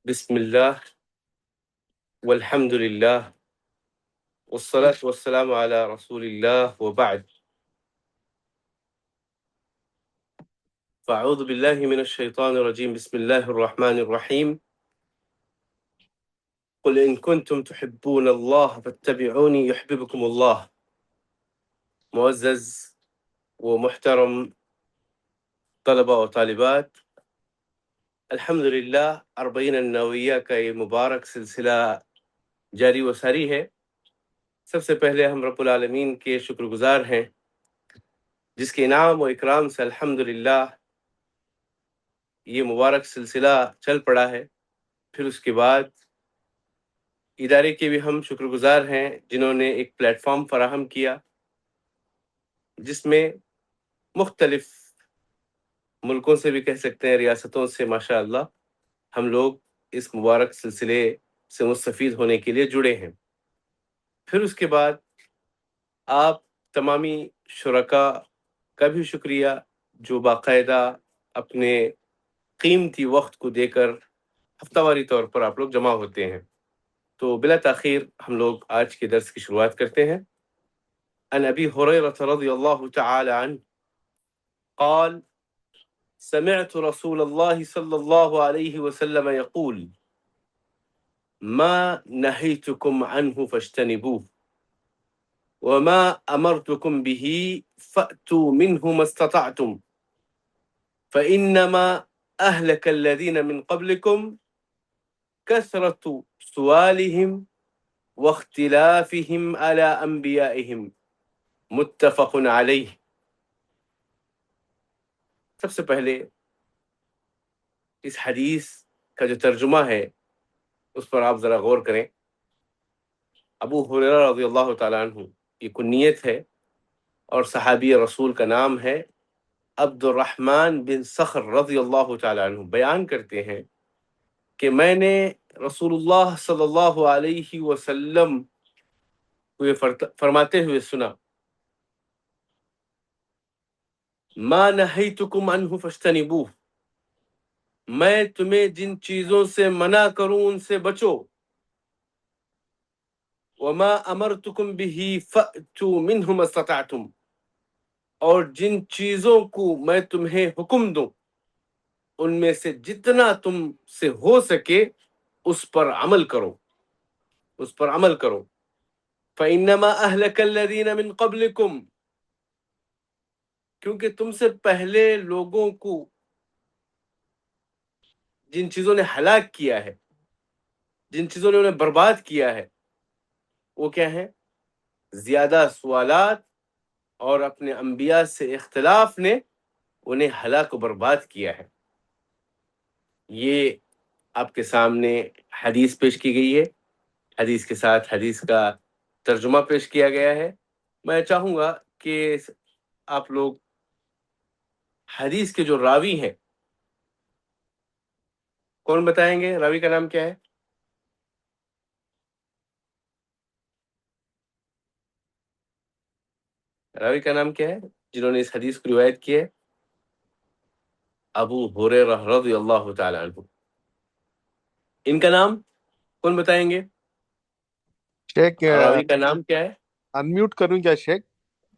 بسم الله والحمد لله والصلاة والسلام على رسول الله وبعد. فأعوذ بالله من الشيطان الرجيم. بسم الله الرحمن الرحيم. قل إن كنتم تحبون الله فاتبعوني يحببكم الله. معزز ومحترم طلبة وطالبات، الحمد للہ 40 النوویہ کا یہ مبارک سلسلہ جاری و ساری ہے۔ سب سے پہلے ہم رب العالمین کے شکر گزار ہیں جس کے انعام و اکرام سے الحمدللہ یہ مبارک سلسلہ چل پڑا ہے۔ پھر اس کے بعد ادارے کے بھی ہم شکر گزار ہیں جنہوں نے ایک پلیٹ فارم فراہم کیا جس میں مختلف ملکوں سے بھی کہہ سکتے ہیں، ریاستوں سے ماشاءاللہ ہم لوگ اس مبارک سلسلے سے مستفید ہونے کے لیے جڑے ہیں۔ پھر اس کے بعد آپ تمامی شرکاء کا بھی شکریہ جو باقاعدہ اپنے قیمتی وقت کو دے کر ہفتہ واری طور پر آپ لوگ جمع ہوتے ہیں۔ تو بلا تاخیر ہم لوگ آج کے درس کی شروعات کرتے ہیں۔ عن ابی ہریرہ رضی اللہ تعالی عنہ قال سمعت رسول اللہ صلی اللہ علیہ وسلم يقول ما نهيتكم عنه فاجتنبوه وما امرتكم به فأتوا منه ما استطعتم فإنما أهلك الذين من قبلكم كثرة سؤالهم واختلافهم على انبیائهم متفق علیہ۔ سب سے پہلے اس حدیث کا جو ترجمہ ہے اس پر آپ ذرا غور کریں۔ ابو ہریرہ رضی اللہ تعالیٰ عنہ یہ کنیت ہے اور صحابی رسول کا نام ہے عبد الرحمن بن صخر رضی اللہ تعالیٰ عنہ۔ بیان کرتے ہیں کہ میں نے رسول اللہ صلی اللہ علیہ وسلم کو یہ فرماتے ہوئے سنا، ما نہیتکم عنہ فاجتنبوہ، میں تمہیں جن چیزوں سے منع کروں ان سے بچو، وما امرتکم به فأتوا منہ ما استطعتم، اور جن چیزوں کو میں تمہیں حکم دوں ان میں سے جتنا تم سے ہو سکے اس پر عمل کرو، اس پر عمل کرو۔ فإنما أهلك الذين من قبلكم، کیونکہ تم سے پہلے لوگوں کو جن چیزوں نے ہلاک کیا ہے، جن چیزوں نے انہیں برباد کیا ہے، وہ کیا ہیں؟ زیادہ سوالات اور اپنے انبیاء سے اختلاف نے انہیں ہلاک و برباد کیا ہے۔ یہ آپ کے سامنے حدیث پیش کی گئی ہے، حدیث کے ساتھ حدیث کا ترجمہ پیش کیا گیا ہے۔ میں چاہوں گا کہ آپ لوگ حدیث کے جو راوی ہیں، کون بتائیں گے راوی کا نام کیا ہے؟ راوی کا نام کیا ہے جنہوں نے اس حدیث کو روایت کی ہے؟ ابو ہریرہ رضی اللہ تعالی عنہ۔ ان کا نام کون بتائیں گے؟ شیخ راوی کا نام کیا ہے؟ انمیوٹ کروں کیا شیخ؟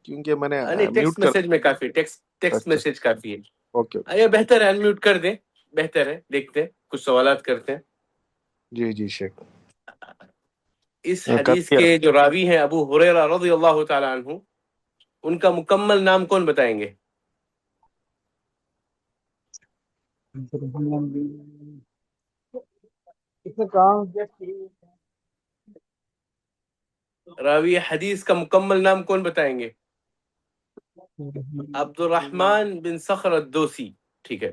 کیونکہ میں نے نہیں، ٹیکسٹ میسج میں کافی، ٹیکسٹ میسج کافی ہے۔ اوکے یہ بہتر ہے انمیوٹ کر دیں، بہتر ہے۔ دیکھتے ہیں کچھ سوالات کرتے ہیں۔ جی جی شیخ اس کر حدیث دیا۔ کے جو راوی ہیں ابو ہریرہ رضی اللہ تعالی عنہ، ان کا مکمل نام کون بتائیں گے؟ راوی حدیث کا مکمل نام کون بتائیں گے؟ عبد الرحمن بن صخر الدوسی۔ ٹھیک ہے۔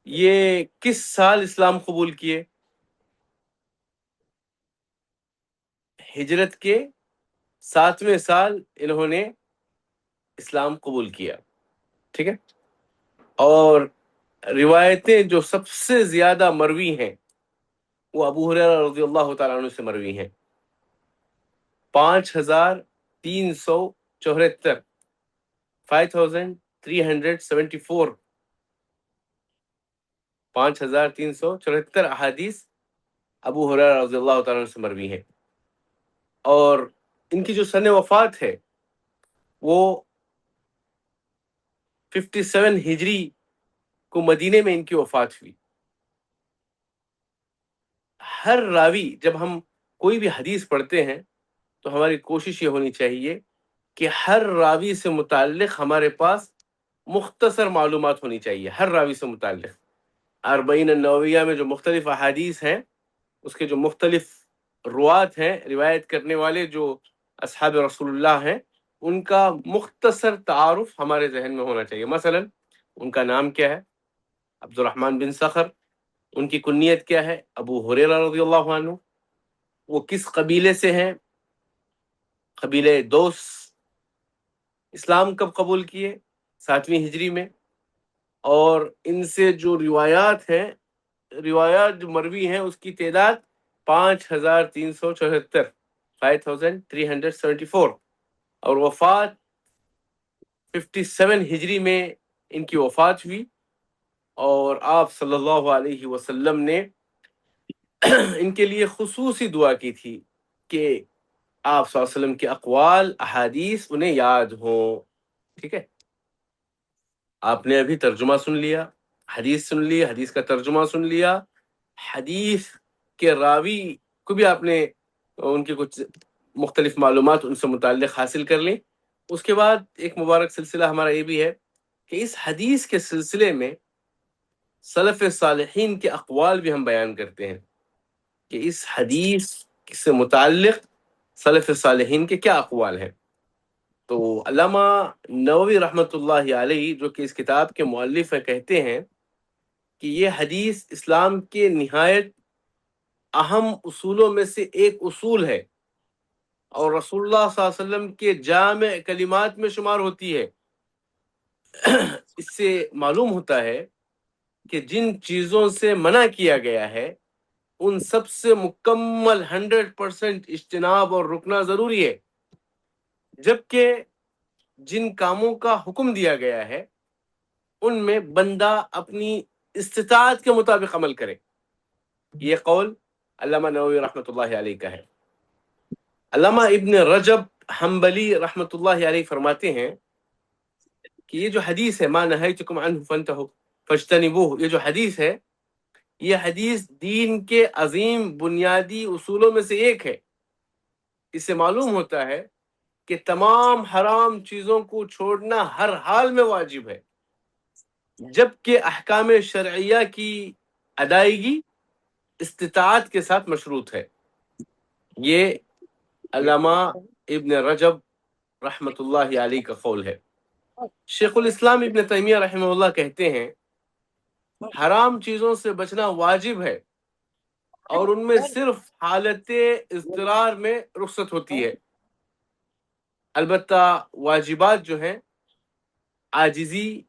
یہ کس سال اسلام قبول کیے؟ ہجرت کے 7ویں سال انہوں نے اسلام قبول کیا۔ ٹھیک ہے۔ اور روایتیں جو سب سے زیادہ مروی ہیں وہ ابو ہریرہ رضی اللہ تعالیٰ عنہ سے مروی ہیں، 5374، 5374۔ 5374 احادیث ابو ہریرہ رضی اللہ تعالیٰ عنہ سے مروی ہیں، اور ان کی جو سن وفات ہے وہ 57 ہجری کو مدینے میں ان کی وفات ہوئی۔ ہر راوی، جب ہم کوئی بھی حدیث پڑھتے ہیں تو ہماری کوشش یہ ہونی چاہیے کہ ہر راوی سے متعلق ہمارے پاس مختصر معلومات ہونی چاہیے، ہر راوی سے متعلق۔ اربعین النوویہ میں جو مختلف احادیث ہیں، اس کے جو مختلف روات ہیں، روایت کرنے والے جو اصحاب رسول اللہ ہیں، ان کا مختصر تعارف ہمارے ذہن میں ہونا چاہیے۔ مثلا ان کا نام کیا ہے؟ عبد الرحمن بن صخر۔ ان کی کنیت کیا ہے؟ ابو ہریرہ رضی اللہ عنہ۔ وہ کس قبیلے سے ہیں؟ قبیلہ دوس۔ اسلام کب قبول کیے؟ 7ویں ہجری میں۔ اور ان سے جو روایات ہیں، روایات جو مروی ہیں، اس کی تعداد 5374، 5374، اور وفات 57 ہجری میں ان کی وفات ہوئی۔ اور آپ صلی اللہ علیہ وسلم نے ان کے لیے خصوصی دعا کی تھی کہ آپ صلی اللہ علیہ وسلم کے اقوال، احادیث انہیں یاد ہوں۔ ٹھیک ہے، آپ نے ابھی ترجمہ سن لیا، حدیث سن لی، حدیث کا ترجمہ سن لیا، حدیث کے راوی کو بھی آپ نے ان کی کچھ مختلف معلومات ان سے متعلق حاصل کر لیں۔ اس کے بعد ایک مبارک سلسلہ ہمارا یہ بھی ہے کہ اس حدیث کے سلسلے میں سلف صالحین کے اقوال بھی ہم بیان کرتے ہیں کہ اس حدیث سے متعلق سلف صالحین کے کیا اقوال ہیں۔ تو علامہ نووی رحمۃ اللہ علیہ، جو کہ اس کتاب کے مؤلف ہیں، کہتے ہیں کہ یہ حدیث اسلام کے نہایت اہم اصولوں میں سے ایک اصول ہے، اور رسول اللہ صلی اللہ علیہ وسلم کے جامع کلمات میں شمار ہوتی ہے۔ اس سے معلوم ہوتا ہے کہ جن چیزوں سے منع کیا گیا ہے ان سب سے مکمل 100% اجتناب اور رکنا ضروری ہے، جبکہ جن کاموں کا حکم دیا گیا ہے ان میں بندہ اپنی استطاعت کے مطابق عمل کرے۔ یہ قول علامہ نووی رحمۃ اللہ علیہ کا ہے۔ علامہ ابن رجب حنبلی رحمۃ اللہ علیہ فرماتے ہیں کہ یہ جو حدیث ہے، ما نہیتکم عنہ فانتہوا فاجتنبوہ، یہ جو حدیث ہے، یہ حدیث دین کے عظیم بنیادی اصولوں میں سے ایک ہے۔ اس سے معلوم ہوتا ہے کہ تمام حرام چیزوں کو چھوڑنا ہر حال میں واجب ہے، جبکہ احکام شرعیہ کی ادائیگی استطاعت کے ساتھ مشروط ہے۔ یہ علامہ ابن رجب رحمۃ اللہ علیہ کا قول ہے۔ شیخ الاسلام ابن تیمیہ رحمہ اللہ کہتے ہیں حرام چیزوں سے بچنا واجب ہے، اور ان میں صرف حالت اضطرار میں رخصت ہوتی ہے۔ البتہ واجبات جو ہیں عاجزی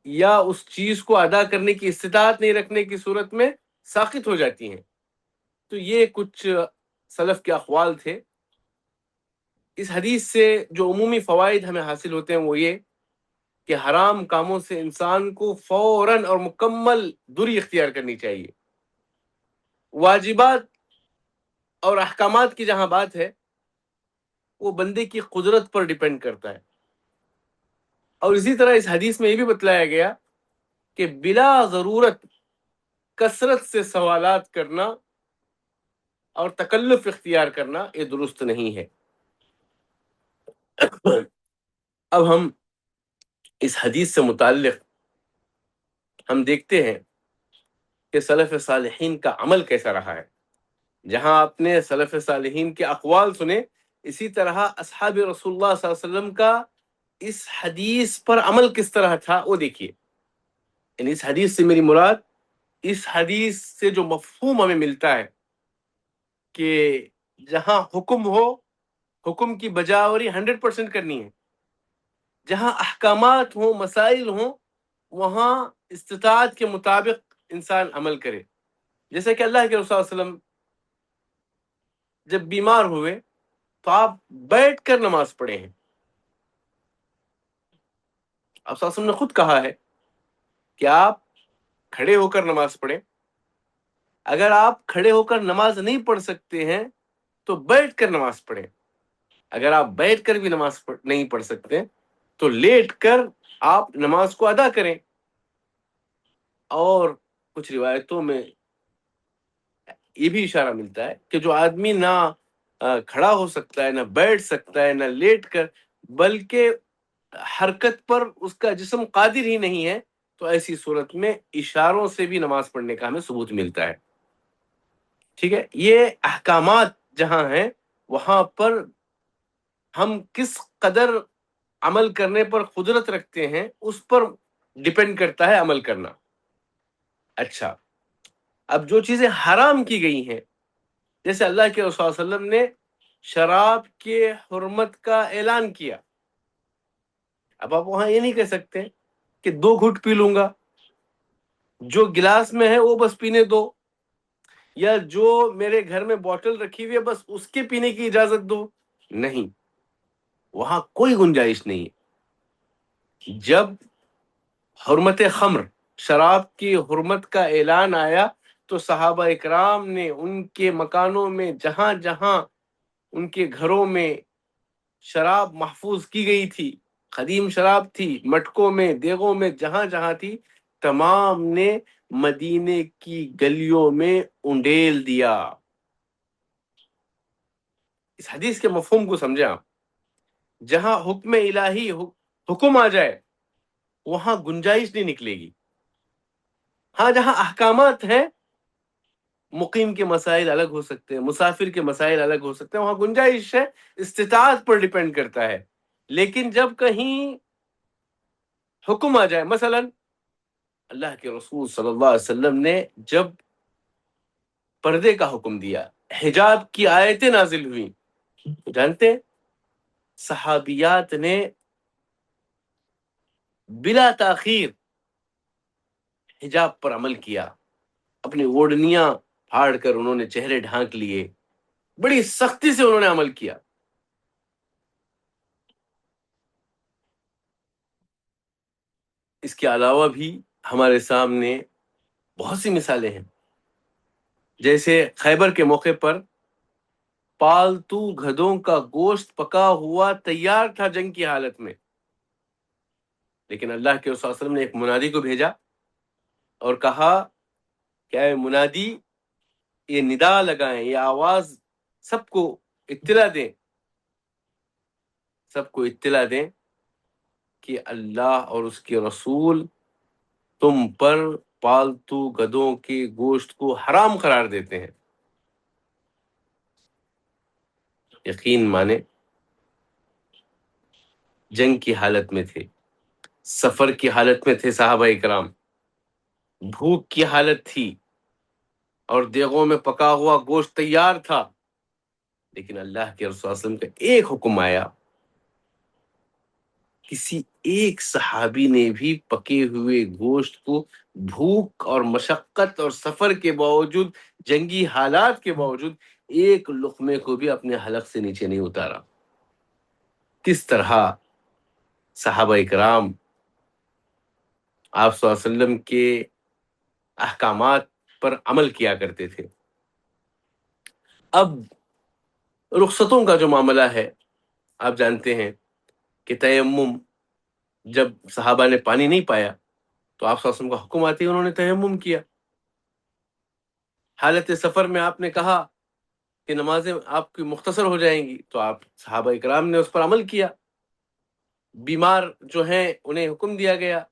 یا اس چیز کو ادا کرنے کی استطاعت نہیں رکھنے کی صورت میں ساقط ہو جاتی ہیں۔ تو یہ کچھ سلف کے اقوال تھے۔ اس حدیث سے جو عمومی فوائد ہمیں حاصل ہوتے ہیں وہ یہ کہ حرام کاموں سے انسان کو فوراً اور مکمل دوری اختیار کرنی چاہیے۔ واجبات اور احکامات کی جہاں بات ہے، وہ بندے کی قدرت پر ڈیپینڈ کرتا ہے۔ اور اسی طرح اس حدیث میں یہ بھی بتلایا گیا کہ بلا ضرورت کثرت سے سوالات کرنا اور تکلف اختیار کرنا یہ درست نہیں ہے۔ اب ہم اس حدیث سے متعلق ہم دیکھتے ہیں کہ سلف صالحین کا عمل کیسا رہا ہے۔ جہاں آپ نے سلف صالحین کے اقوال سنے، اسی طرح اصحاب رسول اللہ صلی اللہ علیہ وسلم کا اس حدیث پر عمل کس طرح تھا وہ دیکھیے۔ یعنی اس حدیث سے میری مراد، اس حدیث سے جو مفہوم ہمیں ملتا ہے کہ جہاں حکم ہو، حکم کی بجاوری 100% کرنی ہے، جہاں احکامات ہوں، مسائل ہوں، وہاں استطاعت کے مطابق انسان عمل کرے۔ جیسے کہ اللہ کے رسول صلی اللہ علیہ وسلم جب بیمار ہوئے تو آپ بیٹھ کر نماز پڑھے ہیں۔ آپ صلی اللہ علیہ وسلم نے خود کہا ہے کہ آپ کھڑے ہو کر نماز پڑھیں. اگر آپ کھڑے ہو کر نماز نہیں پڑھ سکتے ہیں تو بیٹھ کر نماز پڑھیں. اگر آپ بیٹھ کر بھی نماز نہیں پڑھ سکتے تو لیٹ کر آپ نماز کو ادا کریں. اور کچھ روایتوں میں یہ بھی اشارہ ملتا ہے کہ جو آدمی نہ کھڑا ہو سکتا ہے، نہ بیٹھ سکتا ہے، نہ لیٹ کر، بلکہ حرکت پر اس کا جسم قادر ہی نہیں ہے، تو ایسی صورت میں اشاروں سے بھی نماز پڑھنے کا ہمیں ثبوت ملتا ہے. ٹھیک ہے، یہ احکامات جہاں ہیں وہاں پر ہم کس قدر عمل کرنے پر قدرت رکھتے ہیں اس پر ڈیپینڈ کرتا ہے عمل کرنا. اچھا، اب جو چیزیں حرام کی گئی ہیں، جیسے اللہ کے رسول صلی اللہ علیہ وسلم نے شراب کے حرمت کا اعلان کیا. اب آپ وہاں یہ نہیں کہہ سکتے کہ 2 گھٹ پی لوں گا، جو گلاس میں ہے وہ بس پینے دو، یا جو میرے گھر میں بوتل رکھی ہوئی ہے بس اس کے پینے کی اجازت دو. نہیں، وہاں کوئی گنجائش نہیں ہے. جب حرمت خمر، شراب کی حرمت کا اعلان آیا تو صحابہ اکرام نے ان کے مکانوں میں جہاں جہاں ان کے گھروں میں شراب محفوظ کی گئی تھی، قدیم شراب تھی، مٹکوں میں، دیگوں میں، جہاں جہاں تھی، تمام نے مدینے کی گلیوں میں انڈیل دیا. اس حدیث کے مفہوم کو سمجھیں آپ. جہاں حکم الہی حکم آ جائے وہاں گنجائش نہیں نکلے گی. ہاں جہاں احکامات ہیں، مقیم کے مسائل الگ ہو سکتے ہیں، مسافر کے مسائل الگ ہو سکتے ہیں، وہاں گنجائش ہے، استطاعت پر ڈیپینڈ کرتا ہے. لیکن جب کہیں حکم آ جائے، مثلا اللہ کے رسول صلی اللہ علیہ وسلم نے جب پردے کا حکم دیا، حجاب کی آیتیں نازل ہوئیں، تو جانتے ہیں صحابیات نے بلا تاخیر حجاب پر عمل کیا. اپنی اوڑھنیاں پھاڑ کر انہوں نے چہرے ڈھانک لیے، بڑی سختی سے انہوں نے عمل کیا. اس کے علاوہ بھی ہمارے سامنے بہت سی مثالیں ہیں. جیسے خیبر کے موقع پر پالتو گدھوں کا گوشت پکا ہوا تیار تھا جنگ کی حالت میں، لیکن اللہ کے رسول صلی اللہ علیہ وسلم نے ایک منادی کو بھیجا اور کہا کہ اے منادی، یہ ندا لگائیں، یہ آواز سب کو اطلاع دیں، سب کو اطلاع دیں کہ اللہ اور اس کے رسول تم پر پالتو گدھوں کے گوشت کو حرام قرار دیتے ہیں. یقین مانے جنگ کی حالت میں تھے، سفر کی حالت میں تھے صحابہ اکرام، بھوک کی حالت تھی اور دیگوں میں پکا ہوا گوشت تیار تھا، لیکن اللہ کے رسول صلی اللہ علیہ وسلم کا ایک حکم آیا. کسی ایک صحابی نے بھی پکے ہوئے گوشت کو بھوک اور مشقت اور سفر کے باوجود، جنگی حالات کے باوجود، ایک لقمے کو بھی اپنے حلق سے نیچے نہیں اتارا. کس طرح صحابہ اکرام آپ صلی اللہ علیہ وسلم کے احکامات پر عمل کیا کرتے تھے. اب رخصتوں کا جو معاملہ ہے، آپ جانتے ہیں کہ تیمم، جب صحابہ نے پانی نہیں پایا تو آپ صلی اللہ علیہ وسلم کا حکم آتے ہی انہوں نے تیمم کیا. حالت سفر میں آپ نے کہا کہ نمازیں آپ کی مختصر ہو جائیں گی تو آپ صحابہ اکرام نے اس پر عمل کیا. بیمار جو ہیں انہیں حکم دیا گیا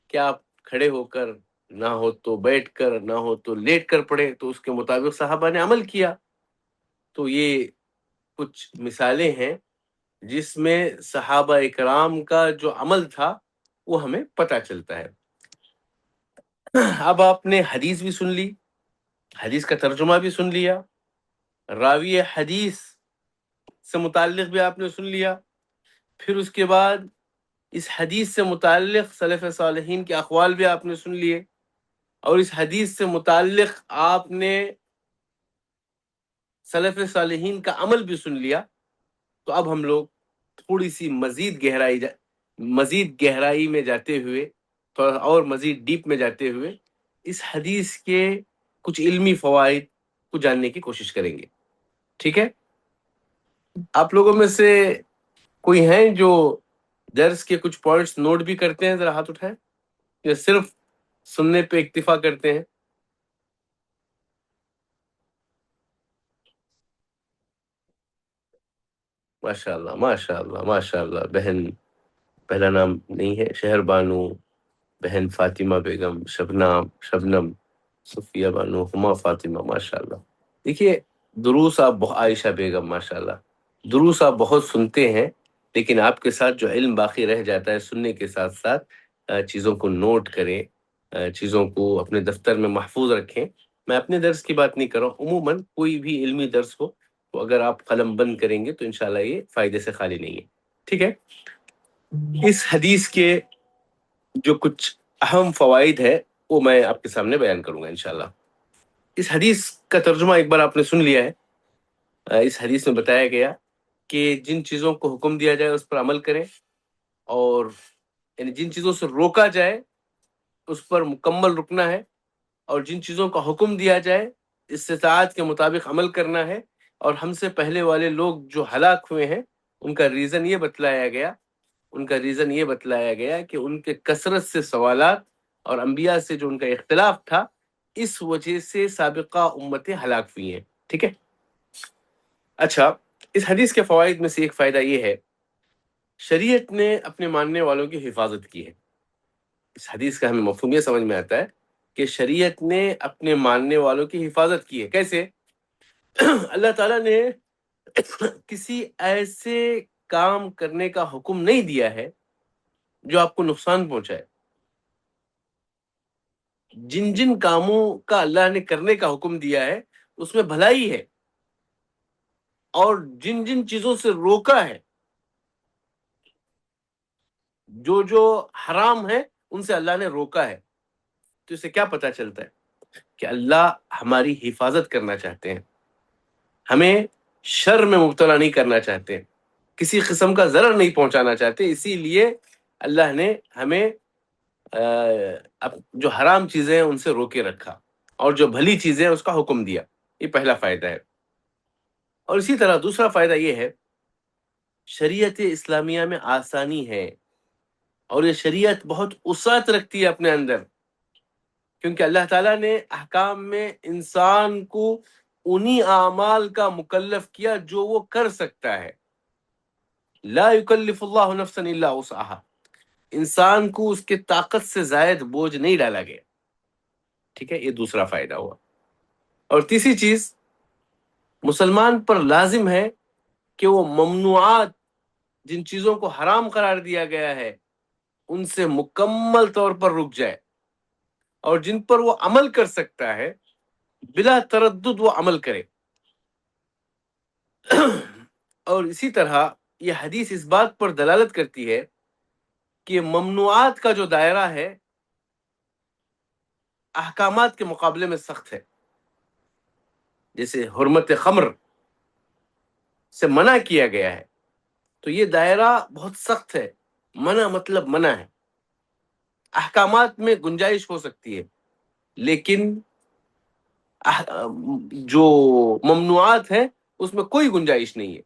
کہ آپ کھڑے ہو کر، نہ ہو تو بیٹھ کر، نہ ہو تو لیٹ کر پڑھیں، تو اس کے مطابق صحابہ نے عمل کیا. تو یہ کچھ مثالیں ہیں جس میں صحابہ اکرام کا جو عمل تھا وہ ہمیں پتہ چلتا ہے. اب آپ نے حدیث بھی سن لی، حدیث کا ترجمہ بھی سن لیا، راوی حدیث سے متعلق بھی آپ نے سن لیا، پھر اس کے بعد اس حدیث سے متعلق سلف صالحین کے اقوال بھی آپ نے سن لیے، اور اس حدیث سے متعلق آپ نے سلف صالحین کا عمل بھی سن لیا. تو اب ہم لوگ تھوڑی سی مزید گہرائی میں جاتے ہوئے، تھوڑا اور مزید ڈیپ میں جاتے ہوئے اس حدیث کے کچھ علمی فوائد کو جاننے کی کوشش کریں گے. ٹھیک ہے؟ آپ لوگوں میں سے کوئی ہیں جو درس کے کچھ پوائنٹس نوٹ بھی کرتے ہیں؟ ذرا ہاتھ اٹھائیں. یا صرف سننے پہ اکتفا کرتے ہیں؟ ماشاء اللہ ماشاء اللہ ماشاء اللہ. بہن پہلا نام نہیں ہے، شہر بانو، بہن فاطمہ بیگم، شبنم، صفیہ بانو، ہما فاطمہ، ماشاء اللہ. دیکھیے دروس آپ عائشہ بیگم، ماشاء اللہ، دروس آپ بہت سنتے ہیں، لیکن آپ کے ساتھ جو علم باقی رہ جاتا ہے، سننے کے ساتھ ساتھ چیزوں کو نوٹ کریں، چیزوں کو اپنے دفتر میں محفوظ رکھیں. میں اپنے درس کی بات نہیں کر رہا ہوں، عموماً کوئی بھی علمی درس ہو تو اگر آپ قلم بند کریں گے تو انشاءاللہ یہ فائدے سے خالی نہیں ہے. ٹھیک ہے؟ اس حدیث کے جو کچھ اہم فوائد ہے وہ میں آپ کے سامنے بیان کروں گا انشاءاللہ. اس حدیث کا ترجمہ ایک بار آپ نے سن لیا ہے. اس حدیث میں بتایا گیا کہ جن چیزوں کو حکم دیا جائے اس پر عمل کریں، اور یعنی جن چیزوں سے روکا جائے اس پر مکمل رکنا ہے، اور جن چیزوں کا حکم دیا جائے استطاعت کے مطابق عمل کرنا ہے. اور ہم سے پہلے والے لوگ جو ہلاک ہوئے ہیں ان کا ریزن یہ بتلایا گیا کہ ان کے کثرت سے سوالات اور انبیاء سے جو ان کا اختلاف تھا، اس وجہ سے سابقہ امتیں ہلاک ہوئی ہیں. ٹھیک ہے؟ اچھا، اس حدیث کے فوائد میں سے ایک فائدہ یہ ہے، شریعت نے اپنے ماننے والوں کی حفاظت کی ہے. اس حدیث کا ہمیں مفہوم یہ سمجھ میں آتا ہے کہ شریعت نے اپنے ماننے والوں کی حفاظت کی ہے. کیسے؟ اللہ تعالیٰ نے کسی ایسے کام کرنے کا حکم نہیں دیا ہے جو آپ کو نقصان پہنچائے. جن جن کاموں کا اللہ نے کرنے کا حکم دیا ہے اس میں بھلائی ہے، اور جن جن چیزوں سے روکا ہے، جو جو حرام ہے ان سے اللہ نے روکا ہے. تو اسے کیا پتہ چلتا ہے کہ اللہ ہماری حفاظت کرنا چاہتے ہیں، ہمیں شر میں مبتلا نہیں کرنا چاہتے، کسی قسم کا ضرر نہیں پہنچانا چاہتے. اسی لیے اللہ نے ہمیں جو حرام چیزیں ہیں ان سے روکے رکھا، اور جو بھلی چیزیں ہیں اس کا حکم دیا. یہ پہلا فائدہ ہے. اور اسی طرح دوسرا فائدہ یہ ہے، شریعت اسلامیہ میں آسانی ہے، اور یہ شریعت بہت وسعت رکھتی ہے اپنے اندر، کیونکہ اللہ تعالیٰ نے احکام میں انسان کو انہی اعمال کا مکلف کیا جو وہ کر سکتا ہے. لا یکلف اللہ نفسا الا وسعها، انسان کو اس کے طاقت سے زائد بوجھ نہیں ڈالا گیا. ٹھیک ہے؟ یہ دوسرا فائدہ ہوا. اور تیسری چیز، مسلمان پر لازم ہے کہ وہ ممنوعات، جن چیزوں کو حرام قرار دیا گیا ہے، ان سے مکمل طور پر رک جائے، اور جن پر وہ عمل کر سکتا ہے بلا تردد وہ عمل کرے. اور اسی طرح یہ حدیث اس بات پر دلالت کرتی ہے کہ ممنوعات کا جو دائرہ ہے احکامات کے مقابلے میں سخت ہے. جیسے حرمت خمر سے منع کیا گیا ہے تو یہ دائرہ بہت سخت ہے. منع مطلب منع ہے. احکامات میں گنجائش ہو سکتی ہے، لیکن جو ممنوعات ہیں اس میں کوئی گنجائش نہیں ہے.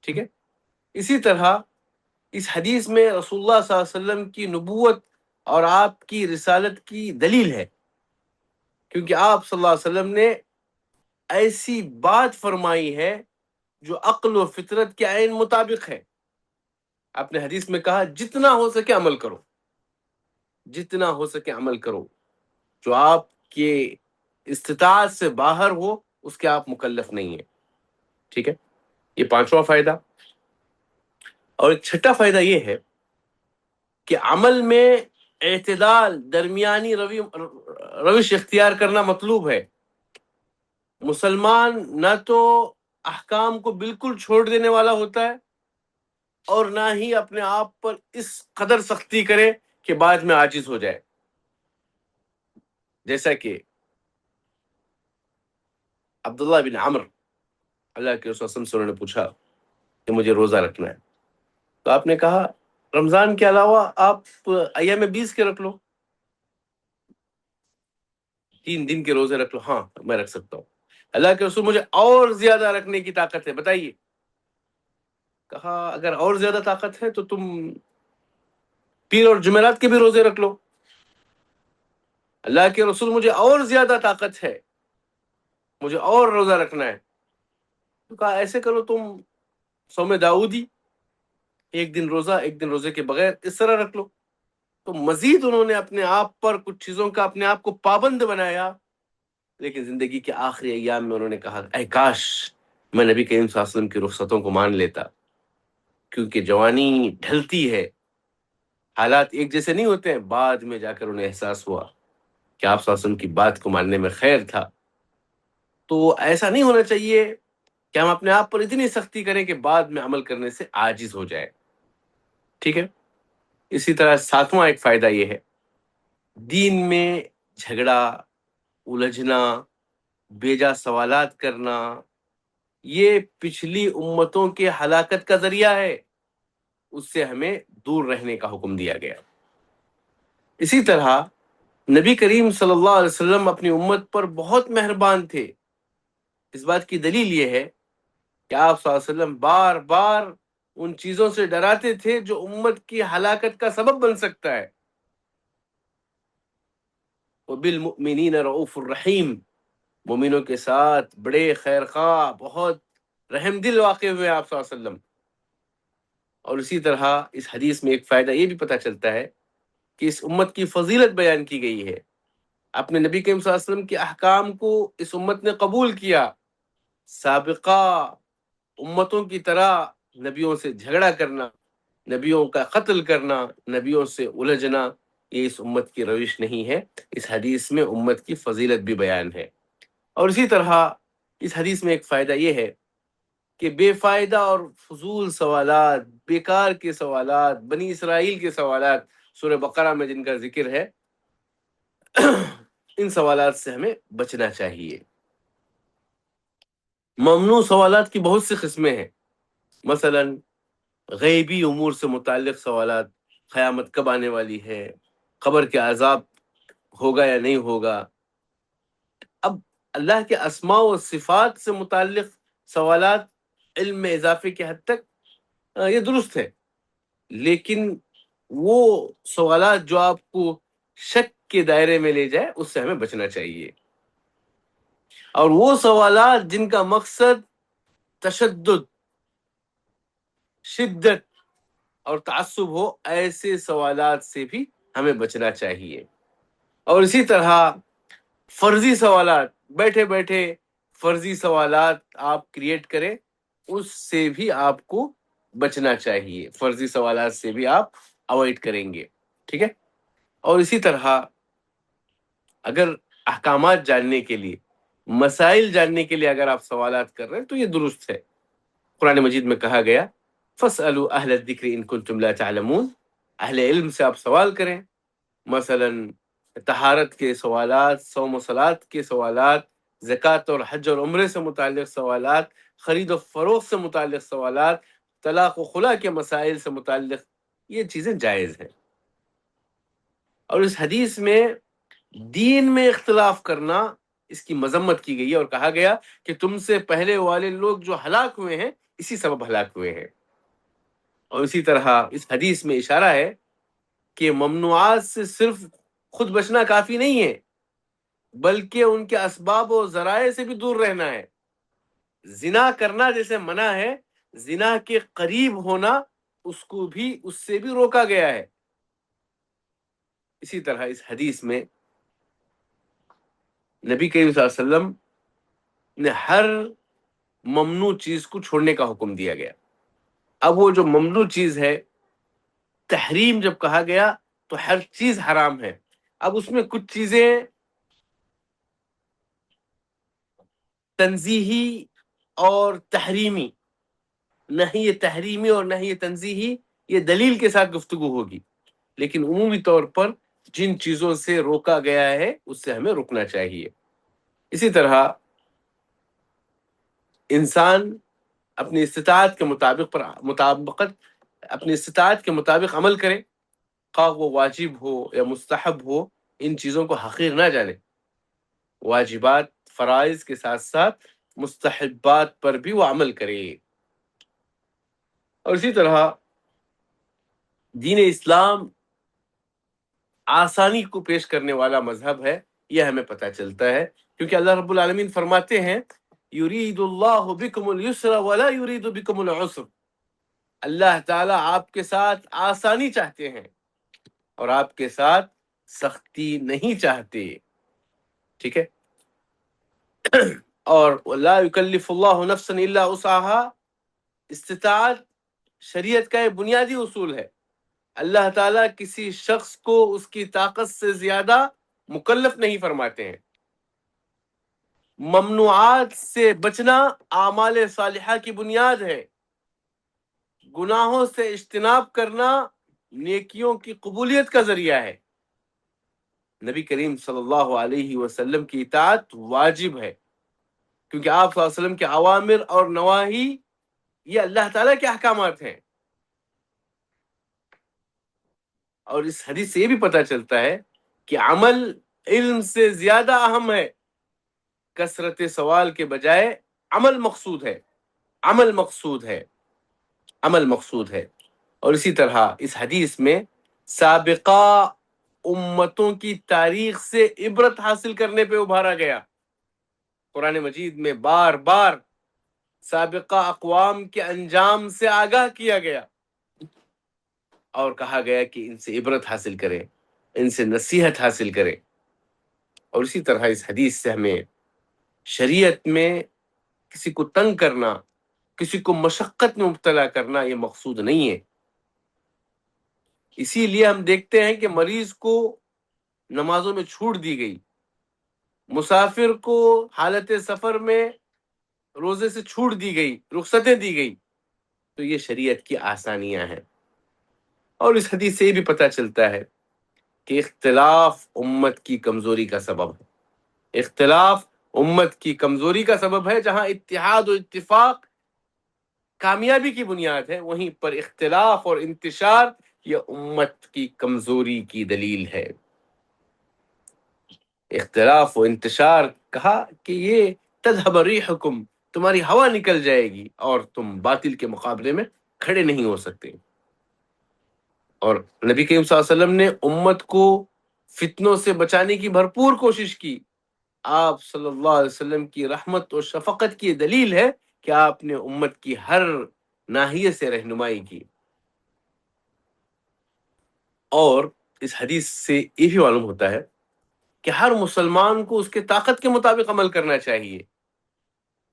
ٹھیک ہے؟ اسی طرح اس حدیث میں رسول اللہ صلی اللہ علیہ وسلم کی نبوت اور آپ کی رسالت کی دلیل ہے، کیونکہ آپ صلی اللہ علیہ وسلم نے ایسی بات فرمائی ہے جو عقل و فطرت کے عین مطابق ہے. آپ نے حدیث میں کہا جتنا ہو سکے عمل کرو، جتنا ہو سکے عمل کرو، جو آپ کے استطاعت سے باہر ہو اس کے آپ مکلف نہیں ہیں. ٹھیک ہے؟ یہ پانچواں فائدہ. اور ایک چھٹا فائدہ یہ ہے کہ عمل میں اعتدال، درمیانی روش اختیار کرنا مطلوب ہے. مسلمان نہ تو احکام کو بالکل چھوڑ دینے والا ہوتا ہے، اور نہ ہی اپنے آپ پر اس قدر سختی کرے کہ بعد میں عاجز ہو جائے. جیسا کہ عبداللہ بن عمر، اللہ کے رسول صلی اللہ علیہ وسلم نے پوچھا کہ مجھے روزہ رکھنا ہے، تو آپ نے کہا رمضان کے علاوہ آپ ایام 20 کے رکھ لو. 3 دن کے روزے رکھ لو. ہاں میں رکھ سکتا ہوں. اللہ کے رسول مجھے اور زیادہ رکھنے کی طاقت ہے، بتائیے. کہا اگر اور زیادہ طاقت ہے تو تم پیر اور جمعرات کے بھی روزے رکھ لو. اللہ کے رسول مجھے اور زیادہ طاقت ہے، مجھے اور روزہ رکھنا ہے. تو کہا ایسے کرو تم صوم داؤدی، 1 دن روزہ 1 دن روزے کے بغیر، اس طرح رکھ لو. تو مزید انہوں نے اپنے آپ پر کچھ چیزوں کا اپنے آپ کو پابند بنایا. لیکن زندگی کے آخری ایام میں انہوں نے کہا اے کاش میں نبی کریم صلی اللہ علیہ وسلم کی رخصتوں کو مان لیتا، کیونکہ جوانی ڈھلتی ہے، حالات ایک جیسے نہیں ہوتے ہیں. بعد میں جا کر انہیں احساس ہوا کہ آپ صلی اللہ علیہ وسلم کی بات کو ماننے میں خیر تھا. تو ایسا نہیں ہونا چاہیے کہ ہم اپنے آپ پر اتنی سختی کریں کہ بعد میں عمل کرنے سے عاجز ہو جائے. ٹھیک ہے. اسی طرح 7واں ایک فائدہ یہ ہے، دین میں جھگڑا، الجھنا، بیجا سوالات کرنا، یہ پچھلی امتوں کے ہلاکت کا ذریعہ ہے. اس سے ہمیں دور رہنے کا حکم دیا گیا. اسی طرح نبی کریم صلی اللہ علیہ وسلم اپنی امت پر بہت مہربان تھے. اس بات کی دلیل یہ ہے کہ آپ صلی اللہ علیہ وسلم بار بار ان چیزوں سے ڈراتے تھے جو امت کی ہلاکت کا سبب بن سکتا ہے. وَبِالْمُؤْمِنِينَ رَؤُوفٌ الرحیم، مومنوں کے ساتھ بڑے خیر خواہ، بہت رحم دل واقع ہوئے آپ صلی اللہ علیہ وسلم. اور اسی طرح اس حدیث میں ایک فائدہ یہ بھی پتہ چلتا ہے کہ اس امت کی فضیلت بیان کی گئی ہے. اپنے نبی کریم صلی اللہ علیہ وسلم کے احکام کو اس امت نے قبول کیا. سابقہ امتوں کی طرح نبیوں سے جھگڑا کرنا، نبیوں کا قتل کرنا، نبیوں سے الجھنا، یہ اس امت کی روش نہیں ہے. اس حدیث میں امت کی فضیلت بھی بیان ہے. اور اسی طرح اس حدیث میں ایک فائدہ یہ ہے کہ بے فائدہ اور فضول سوالات، بیکار کے سوالات، بنی اسرائیل کے سوالات سورہ بقرہ میں جن کا ذکر ہے، ان سوالات سے ہمیں بچنا چاہیے. ممنوع سوالات کی بہت سی قسمیں ہیں. مثلا غیبی امور سے متعلق سوالات، قیامت کب آنے والی ہے، قبر کے عذاب ہوگا یا نہیں ہوگا. اب اللہ کے اسماء و صفات سے متعلق سوالات علم میں اضافے کی حد تک یہ درست ہے، لیکن وہ سوالات جو آپ کو شک کے دائرے میں لے جائے اس سے ہمیں بچنا چاہیے. اور وہ سوالات جن کا مقصد تشدد، شدت اور تعصب ہو، ایسے سوالات سے بھی ہمیں بچنا چاہیے. اور اسی طرح فرضی سوالات، بیٹھے بیٹھے فرضی سوالات آپ کریٹ کریں، اس سے بھی آپ کو بچنا چاہیے. فرضی سوالات سے بھی آپ اوائڈ کریں گے. ٹھیک ہے. اور اسی طرح اگر احکامات جاننے کے لیے، مسائل جاننے کے لیے اگر آپ سوالات کر رہے ہیں تو یہ درست ہے. قرآن مجید میں کہا گیا فَاسْأَلُوا أَهْلَ الذِّكْرِ إِن كُنتُمْ لَا تَعْلَمُونَ، اہل علم سے آپ سوال کریں. مثلا طہارت کے سوالات، صوم و صلات کے سوالات، زکوٰۃ اور حج اور عمرے سے متعلق سوالات، خرید و فروخت سے متعلق سوالات، طلاق و خلا کے مسائل سے متعلق، یہ چیزیں جائز ہیں. اور اس حدیث میں دین میں اختلاف کرنا، اس کی مذمت کی گئی ہے اور کہا گیا کہ تم سے پہلے والے لوگ جو ہلاک ہوئے ہیں اسی سبب ہلاک ہوئے ہیں. اور اسی طرح اس حدیث میں اشارہ ہے کہ ممنوعات سے صرف خود بچنا کافی نہیں ہے، بلکہ ان کے اسباب و ذرائع سے بھی دور رہنا ہے. زنا کرنا جیسے منع ہے، زنا کے قریب ہونا اس کو بھی، اس سے بھی روکا گیا ہے. اسی طرح اس حدیث میں نبی کریم صلی اللہ علیہ وسلم نے ہر ممنوع چیز کو چھوڑنے کا حکم دیا گیا. اب وہ جو ممنوع چیز ہے، تحریم جب کہا گیا تو ہر چیز حرام ہے. اب اس میں کچھ چیزیں تنزیہی اور تحریمی، نہ ہی یہ تحریمی اور نہ ہی یہ تنزیہی، یہ دلیل کے ساتھ گفتگو ہوگی. لیکن عمومی طور پر جن چیزوں سے روکا گیا ہے اس سے ہمیں رکنا چاہیے. اسی طرح انسان اپنی استطاعت کے مطابقت اپنی استطاعت کے مطابق عمل کرے، خواہ وہ واجب ہو یا مستحب ہو، ان چیزوں کو حقیر نہ جانے. واجبات فرائض کے ساتھ ساتھ مستحبات پر بھی وہ عمل کرے. اور اسی طرح دین اسلام آسانی کو پیش کرنے والا مذہب ہے، یہ ہمیں پتہ چلتا ہے، کیونکہ اللہ رب العالمین فرماتے ہیں یرید اللہ بکم اليسر ولا یرید بکم العسر. اللہ تعالیٰ آپ کے ساتھ آسانی چاہتے ہیں اور آپ کے ساتھ سختی نہیں چاہتے. ٹھیک ہے. اور لا یکلف اللہ نفسا الا وسعها، استطاعت شریعت کا ایک بنیادی اصول ہے. اللہ تعالیٰ کسی شخص کو اس کی طاقت سے زیادہ مکلف نہیں فرماتے ہیں. ممنوعات سے بچنا اعمال صالحہ کی بنیاد ہے. گناہوں سے اجتناب کرنا نیکیوں کی قبولیت کا ذریعہ ہے. نبی کریم صلی اللہ علیہ وسلم کی اطاعت واجب ہے، کیونکہ آپ صلی اللہ علیہ وسلم کے اوامر اور نواہی یہ اللہ تعالیٰ کے احکامات ہیں. اور اس حدیث سے یہ بھی پتہ چلتا ہے کہ عمل علم سے زیادہ اہم ہے. کثرت سوال کے بجائے عمل مقصود ہے، عمل مقصود ہے، عمل مقصود ہے. اور اسی طرح اس حدیث میں سابقہ امتوں کی تاریخ سے عبرت حاصل کرنے پہ ابھارا گیا. قرآن مجید میں بار بار سابقہ اقوام کے انجام سے آگاہ کیا گیا اور کہا گیا کہ ان سے عبرت حاصل کریں، ان سے نصیحت حاصل کریں. اور اسی طرح اس حدیث سے ہمیں شریعت میں کسی کو تنگ کرنا، کسی کو مشقت میں مبتلا کرنا یہ مقصود نہیں ہے. اسی لیے ہم دیکھتے ہیں کہ مریض کو نمازوں میں چھوٹ دی گئی، مسافر کو حالت سفر میں روزے سے چھوٹ دی گئی، رخصتیں دی گئی. تو یہ شریعت کی آسانیاں ہیں. اور اس حدیث سے یہ بھی پتہ چلتا ہے کہ اختلاف امت کی کمزوری کا سبب ہے. اختلاف امت کی کمزوری کا سبب ہے. جہاں اتحاد و اتفاق کامیابی کی بنیاد ہے، وہیں پر اختلاف اور انتشار یہ امت کی کمزوری کی دلیل ہے. اختلاف و انتشار کہا کہ یہ تذہب ریحکم، تمہاری ہوا نکل جائے گی اور تم باطل کے مقابلے میں کھڑے نہیں ہو سکتے. اور نبی کریم صلی اللہ علیہ وسلم نے امت کو فتنوں سے بچانے کی بھرپور کوشش کی. آپ صلی اللہ علیہ وسلم کی رحمت و شفقت کی دلیل ہے کہ آپ نے امت کی ہر ناحیے سے رہنمائی کی. اور اس حدیث سے یہ بھی معلوم ہوتا ہے کہ ہر مسلمان کو اس کے طاقت کے مطابق عمل کرنا چاہیے،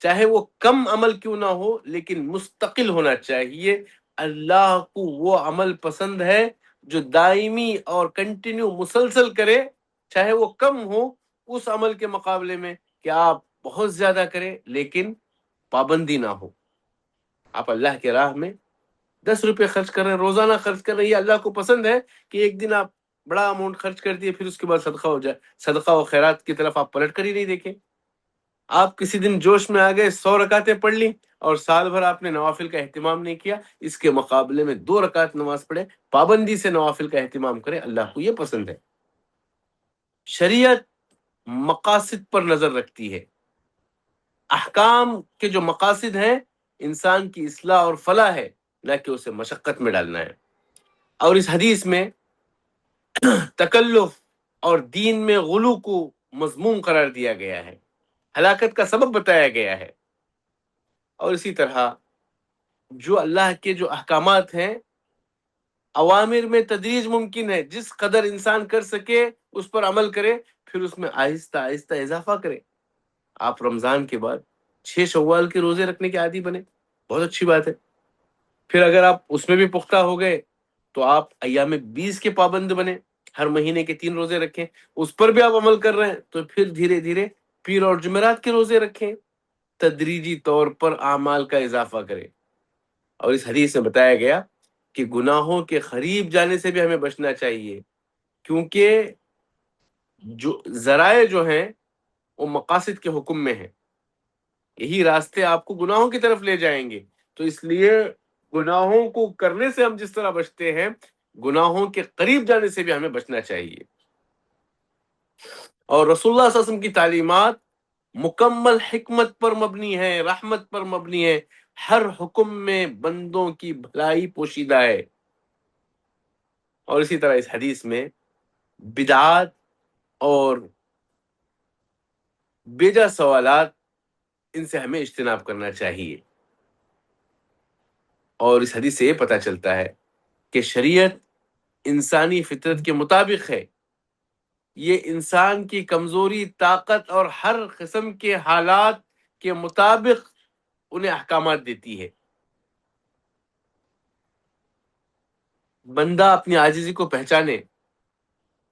چاہے وہ کم عمل کیوں نہ ہو لیکن مستقل ہونا چاہیے. اللہ کو وہ عمل پسند ہے جو دائمی اور کنٹینیو مسلسل کرے، چاہے وہ کم ہو اس عمل کے مقابلے میں کہ آپ بہت زیادہ کریں لیکن پابندی نہ ہو. آپ اللہ کے راہ میں 10 روپے خرچ کر رہے ہیں، روزانہ خرچ کر رہے ہیں، یہ اللہ کو پسند ہے کہ ایک دن آپ بڑا اماؤنٹ خرچ کر دیے پھر اس کے بعد صدقہ ہو جائے، صدقہ و خیرات کی طرف آپ پلٹ کر ہی نہیں دیکھیں. آپ کسی دن جوش میں آ گئے 100 رکعتیں پڑھ لی اور سال بھر آپ نے نوافل کا اہتمام نہیں کیا، اس کے مقابلے میں 2 رکعت نماز پڑھے، پابندی سے نوافل کا اہتمام کریں، اللہ کو یہ پسند ہے. شریعت مقاصد پر نظر رکھتی ہے. احکام کے جو مقاصد ہیں انسان کی اصلاح اور فلاح ہے، نہ کہ اسے مشقت میں ڈالنا ہے. اور اس حدیث میں تکلف اور دین میں غلو کو مذموم قرار دیا گیا ہے، ہلاکت کا سبب بتایا گیا ہے. اور اسی طرح جو اللہ کے جو احکامات ہیں، اوامر میں تدریج ممکن ہے، جس قدر انسان کر سکے اس پر عمل کرے، پھر اس میں آہستہ آہستہ اضافہ کرے. آپ رمضان کے بعد 6 شوال کے روزے رکھنے کے عادی بنے، بہت اچھی بات ہے. پھر اگر آپ اس میں بھی پختہ ہو گئے تو آپ ایام 20 کے پابند بنے، ہر مہینے کے 3 روزے رکھیں، اس پر بھی آپ عمل کر رہے ہیں تو پھر دھیرے دھیرے پیر اور جمعرات کے روزے رکھیں، تدریجی طور پر اعمال کا اضافہ کریں. اور اس حدیث میں بتایا گیا کہ گناہوں کے قریب جانے سے بھی ہمیں بچنا چاہیے، کیونکہ جو ذرائع جو ہیں وہ مقاصد کے حکم میں ہیں، یہی راستے آپ کو گناہوں کی طرف لے جائیں گے. تو اس لیے گناہوں کو کرنے سے ہم جس طرح بچتے ہیں، گناہوں کے قریب جانے سے بھی ہمیں بچنا چاہیے. اور رسول اللہ صلی اللہ علیہ وسلم کی تعلیمات مکمل حکمت پر مبنی ہے، رحمت پر مبنی ہے، ہر حکم میں بندوں کی بھلائی پوشیدہ ہے۔ اور اسی طرح اس حدیث میں بدعات اور بیجا سوالات، ان سے ہمیں اجتناب کرنا چاہیے۔ اور اس حدیث سے یہ پتہ چلتا ہے کہ شریعت انسانی فطرت کے مطابق ہے، یہ انسان کی کمزوری، طاقت اور ہر قسم کے حالات کے مطابق انہیں احکامات دیتی ہے۔ بندہ اپنی عاجزی کو پہچانے،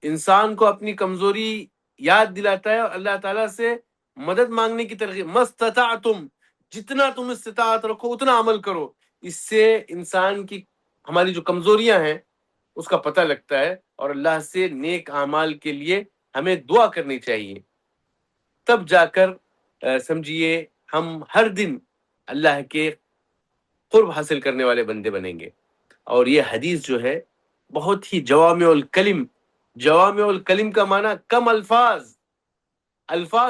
انسان کو اپنی کمزوری یاد دلاتا ہے اور اللہ تعالیٰ سے مدد مانگنے کی ترغیب، مستطعتم، جتنا تم استطاعت رکھو اتنا عمل کرو۔ اس سے انسان کی ہماری جو کمزوریاں ہیں اس کا پتہ لگتا ہے، اور اللہ سے نیک اعمال کے لیے ہمیں دعا کرنی چاہیے، تب جا کر سمجھیے ہم ہر دن اللہ کے قرب حاصل کرنے والے بندے بنیں گے۔ اور یہ حدیث جو ہے بہت ہی جوامع الکلم، جوامع الکلم کا معنی کم الفاظ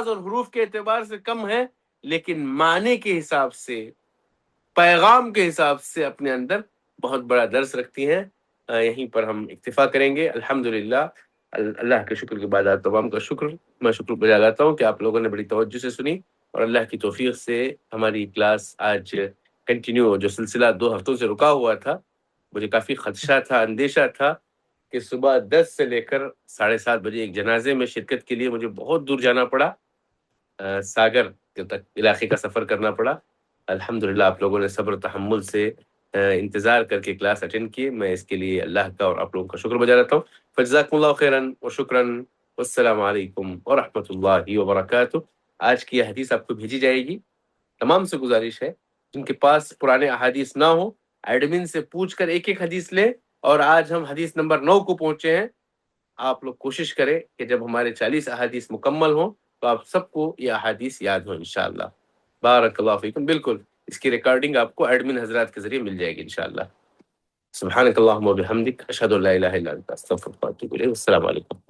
اور حروف کے اعتبار سے کم ہے، لیکن معنی کے حساب سے، پیغام کے حساب سے اپنے اندر بہت بڑا درس رکھتی ہیں۔ یہیں پر ہم اکتفا کریں گے۔ الحمدللہ، اللہ کے شکر کے بعد آپ تمام کا شکر، میں شکر گزار لاتا ہوں کہ آپ لوگوں نے بڑی توجہ سے سنی، اور اللہ کی توفیق سے ہماری کلاس آج کنٹینیو، جو سلسلہ 2 ہفتوں سے رکا ہوا تھا، مجھے کافی خدشہ تھا، اندیشہ تھا کہ صبح 10 سے لے کر 7:30 بجے ایک جنازے میں شرکت کے لیے مجھے بہت دور جانا پڑا، ساگر تک علاقے کا سفر کرنا پڑا۔ الحمدللہ آپ لوگوں نے صبر و تحمل سے انتظار کر کے کلاس اٹینڈ کی، میں اس کے لیے اللہ کا اور آپ لوگوں کا شکر بجا رہتا ہوں۔ فجزاکم اللہ خیراً و شکراً، والسلام علیکم ورحمۃ اللہ وبرکاتہ۔ آج کی یہ حدیث آپ کو بھیجی جائے گی۔ تمام سے گزارش ہے جن کے پاس پرانے احادیث نہ ہوں، ایڈمن سے پوچھ کر ایک حدیث لیں، اور آج ہم حدیث نمبر 9 کو پہنچے ہیں۔ آپ لوگ کوشش کریں کہ جب ہمارے 40 احادیث مکمل ہوں تو آپ سب کو یہ احادیث یاد ہوں انشاءاللہ۔ بارک اللہ فیکم۔ بالکل اس کی ریکارڈنگ آپ کو ایڈمن حضرات کے ذریعے مل جائے گی انشاءاللہ۔ سبحانک اللہم و بحمدک، اشہد ان لا الہ الا انت، استغفرک و اتوب الیک۔ السلام علیکم۔